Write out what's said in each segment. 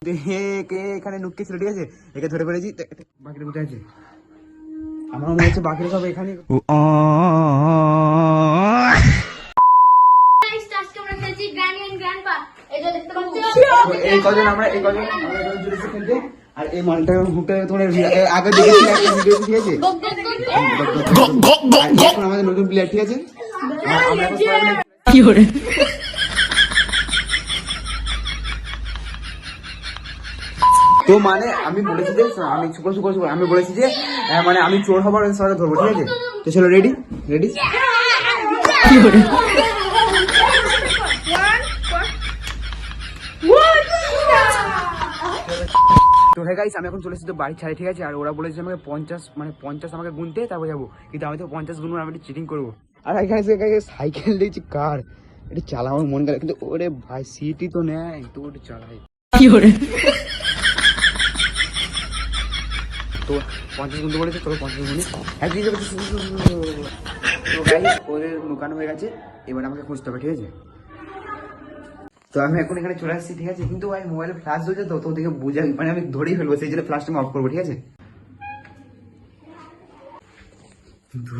এখানে নুক্কে ছিল, ঠিক আছে, একে ধরে ফেলেছি। বাকিটা কোথায় আছে? আমার মনে হচ্ছে বাকিরা সব এখানে। এই কজন আমরা চলেছি খেলতে। আর এই মালটা তোমার আগে দেখেছি একটা ভিডিও, ঠিক আছে। এখন আমাদের নতুন প্লেয়ার, ঠিক আছে। কি করে তো মানে আমি বলেছি যে আমি বলেছি যে মানে আমি চোর হবার সবাই ধরবো, ঠিক আছে। তো চলো, রেডি রেডি। তো হ্যাঁ গাইস, আমি এখন চলে এসেছি বাড়ির ছাড়ে, ঠিক আছে। আর ওরা বলেছে আমাকে 50 আমাকে গুনতে, তারপর যাবো। কিন্তু আমি তো 50 গুনবো, আমি একটু চিটিং করবো। আর এখানে সাইকেল দেখছি, কার এটা চালানোর মন গেল, কিন্তু ওরে ভাই সিটি তো নেয়, তো ওটা চালাই কি করে। তো 50 গুনতে বলেছে, তোর 50 গুনি। তো গাইস ওদের লুকানো হয়ে গেছে, এবার আমাকে খুঁজতে হবে, ঠিক আছে। তো আমি এখন এখানে চলে আসছি, ঠিক আছে। কিন্তু ভাই মোবাইলে ফ্ল্যাশ হয়েছে, তো ওদিকে বুঝা মানে আমি ধরেই ফেলবো, সেই জন্য ফ্ল্যাশটা অফ করবো, ঠিক আছে।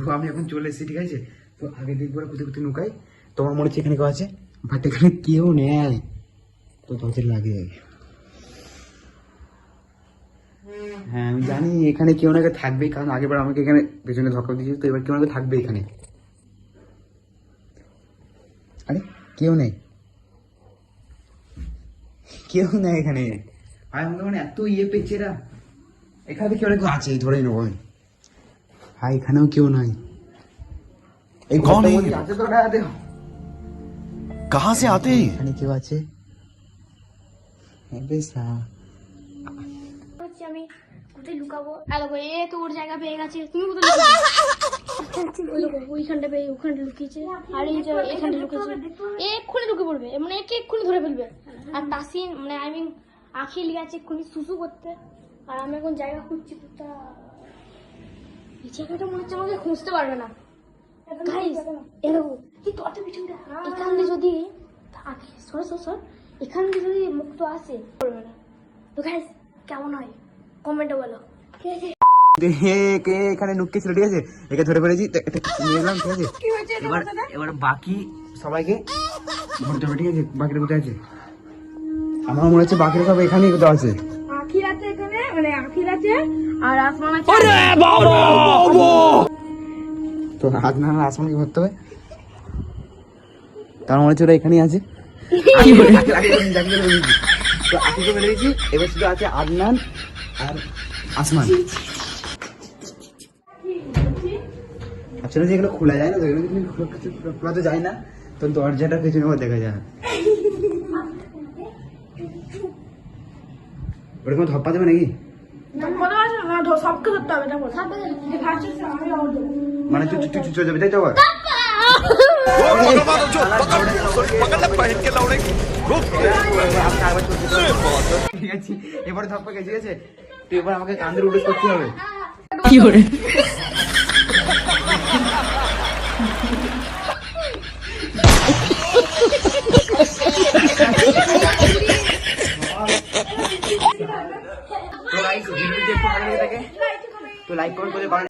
তো আমি এখন চলে এসেছি, ঠিক আছে। তো আগে দেখবো কোথায় কোথায় লুকাই। তোমার মনে হচ্ছে এখানে কেউ আছে, বাট এখানে কেউ নেয়, তো তোদের লাগে। হ্যাঁ আমি জানি এখানে কেউ না থাকবেই, কারণ আগেবার আমাকে এখানে পেছনে ধক্কা দিয়েছে, তো এবার কেউ না থাকবে এখানে। আরে কেউ নেই, কেউ নেই এখানে। ভাই আমাকে মানে এত পেয়েছে এরা, এখানে কেউ কেউ আছে, ধরেই নেবো আমি। ভাই এখানেও কেউ নাই। এই ঘরটা আছে তো, कहाँ से आते हैं? এখানে কেউ আছে? আমি কোথায় লুকাবো? এ তো ওর জায়গা পেয়ে গেছে, তুমি কোথায় লুকাবো? ওইখানটা পেয়ে ওখানটা লুকিয়েছে, আর এই যে এখানটা লুকিয়েছে। এক্ষুনি ঢুকে পড়বে, মানে একে এক্ষুনি ধরে ফেলবে। আর তাসিন মানে আঁখি লিয়াছে এক্ষুনি সুসু করতে। আর আমি এখন জায়গা খুঁজছি, এই জায়গাটা মনে হচ্ছে আমাকে খুঁজতে পারবে না। এখান দিয়ে যদি এখান দিয়ে যদি মুক্ত আসে করবে না। তো গাইস কেমন হয় কমেন্টে বলো, ঠিক আছে। এখানে নুক্কে ছিল, ঠিক আছে, একে ধরে ফেলেছি, নিয়ে এলাম, ঠিক আছে। এবার বাকি সবাইকে ধরতে হবে, ঠিক আছে। বাকিটা কোথায় আছে? আমার মনে হচ্ছে বাকিরা সব এখানেই কোথাও আছে। আখির আছে এখানে, মানে আখির আছে আর আসমান আছে। তো আদনান আর আসমানকে ধরতে হবে, তার মনে হচ্ছে ওরা এখানেই আছে। তো আখিকে ফেলে দিয়েছি, এবার শুধু আছে আদনান আর আসমান। আসলে যেগুলো খোলা যায় না, সেগুলো খোলা তো যায় না, তো দরজাটা পেছনে দেখা যায় না। ওটা কোনো ধপ্পা দেবে নাকি? মানে তুই চলে যাবে, তাই তো? ঠিক আছে, এবারে ধপ্পা গেছে, ঠিক আছে। তুই এবার আমাকে কান্দের উঠে করতে হবে। কি করে তো লাইক কমেন্ট করে